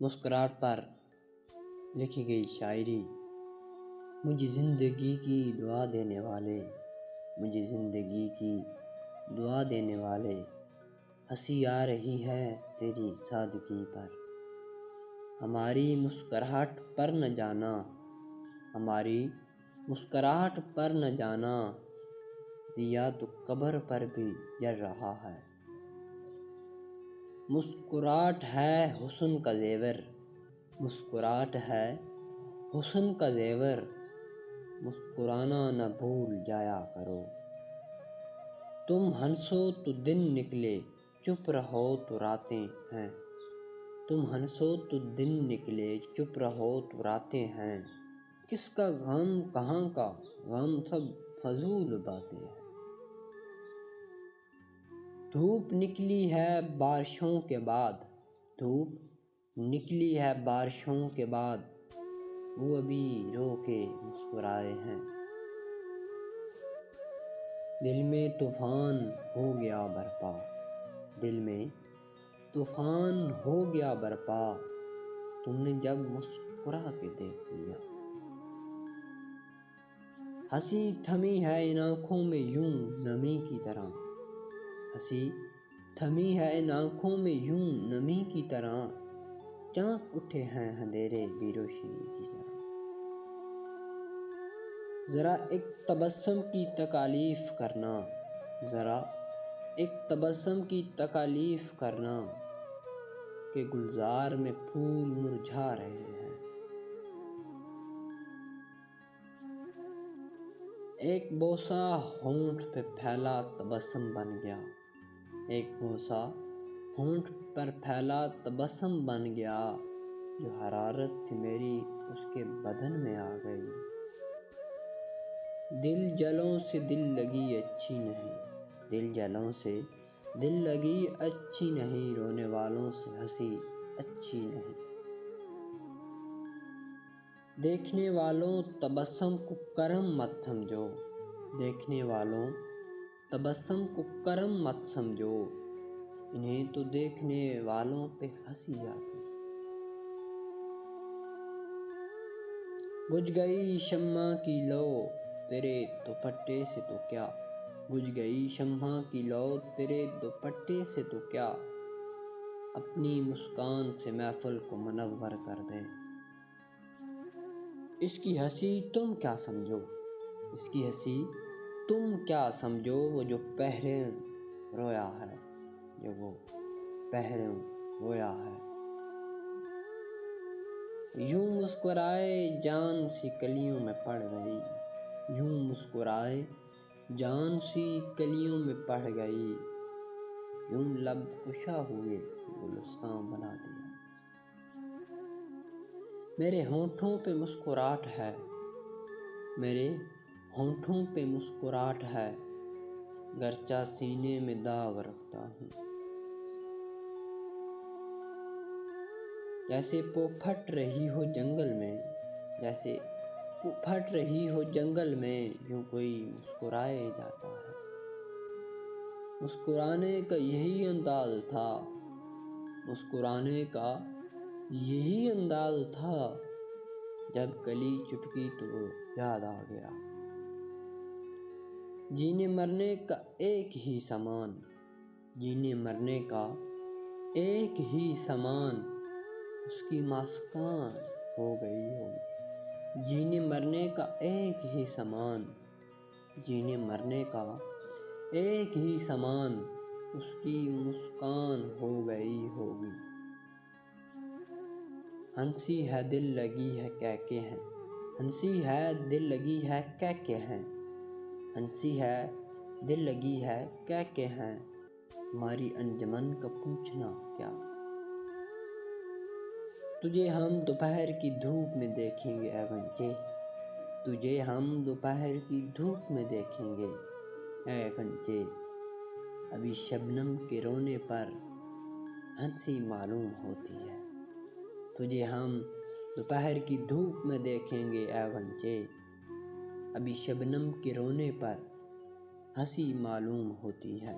مسکراہٹ پر لکھی گئی شاعری۔ مجھے زندگی کی دعا دینے والے، مجھے زندگی کی دعا دینے والے، ہنسی آ رہی ہے تیری سادگی پر۔ ہماری مسکراہٹ پر نہ جانا، ہماری مسکراہٹ پر نہ جانا، دیا تو قبر پر بھی جل رہا ہے۔ مسکراہٹ ہے حسن کا زیور، مسکراہٹ ہے حسن کا زیور، مسکرانا نہ بھول جایا کرو۔ تم ہنسو تو دن نکلے، چپ رہو تو راتیں ہیں، تم ہنسو تو دن نکلے، چپ رہو تو راتیں ہیں، کس کا غم کہاں کا غم، سب فضول باتیں ہیں۔ دھوپ نکلی ہے بارشوں کے بعد، دھوپ نکلی ہے بارشوں کے بعد، وہ ابھی رو کے مسکرائے ہیں۔ دل میں طوفان ہو گیا برپا، دل میں طوفان ہو گیا برپا، تم نے جب مسکرا کے دیکھ لیا۔ ہنسی تھمی ہے ان آنکھوں میں یوں نمی کی طرح، ہنسی تھمی ہے ان آنکھوں میں یوں نمی کی طرح، چاک اٹھے ہیں اندھیرے بھی روشنی کی طرح۔ ذرا ایک تبسم کی تکالیف کرنا، ذرا ایک تبسم کی تکالیف کرنا، کہ گلزار میں پھول مرجھا رہے ہیں۔ ایک بوسہ ہونٹ پہ پھیلا تبسم بن گیا، ایک بوسہ ہونٹ پر پھیلا تبسم بن گیا، جو حرارت تھی میری اس کے بدن میں آ گئی۔ دل جلوں سے دل لگی اچھی نہیں، دل جلوں سے دل لگی اچھی نہیں، رونے والوں سے ہنسی اچھی نہیں۔ دیکھنے والوں تبسم کو کرم مت سمجھو، دیکھنے والوں تبسم کو کرم مت سمجھو، انہیں تو دیکھنے والوں پہ ہنسی آتی۔ بجھ گئی شمع کی لو تیرے دوپٹے سے تو کیا، بجھ گئی شمع کی لو تیرے دوپٹے سے تو کیا، اپنی مسکان سے محفل کو منور کر دے۔ اس کی ہنسی تم کیا سمجھو، اس کی ہنسی تم کیا سمجھو، وہ جو پہرے رویا ہے، جو وہ پہرے رویا ہے۔ یوں مسکرائے جان سی کلیوں میں پڑ گئی، یوں مسکرائے جان سی کلیوں میں پڑ گئی، یوں لب کشا ہوئے گلستان بنا دیا۔ میرے ہونٹوں پہ مسکراہٹ ہے، میرے ہونٹوں پہ مسکراہٹ ہے، گرچہ سینے میں داغ رکھتا ہوں۔ جیسے پھٹ رہی ہو جنگل میں، جیسے پھٹ رہی ہو جنگل میں، یوں کوئی مسکرائے جاتا ہے۔ مسکرانے کا یہی انداز تھا، مسکرانے کا یہی انداز تھا، جب کلی چٹکی تو وہ یاد آ گیا۔ جینے مرنے کا ایک ہی سامان، جینے مرنے کا ایک ہی سامان، اس کی مسکان ہو گئی ہوگی۔ جینے مرنے کا ایک ہی سامان، جینے مرنے کا ایک ہی سامان، اس کی مسکان ہو گئی ہوگی۔ ہنسی ہے دل لگی ہے کہہ ہیں، ہنسی ہے دل لگی ہے کہہ ہیں، ہنسی ہے دل لگی ہے کہہ ہیں، ہماری انجمن کا پوچھنا کیا۔ تجھے ہم دوپہر کی دھوپ میں دیکھیں گے اے غنچے، تجھے ہم دوپہر کی دھوپ میں دیکھیں گے اے غنچے، ابھی شبنم کے رونے پر ہنسی معلوم ہوتی ہے۔ تجھے ہم دوپہر کی دھوپ میں دیکھیں گے اے غنچے، ابھی شبنم کے رونے پر ہنسی معلوم ہوتی ہے۔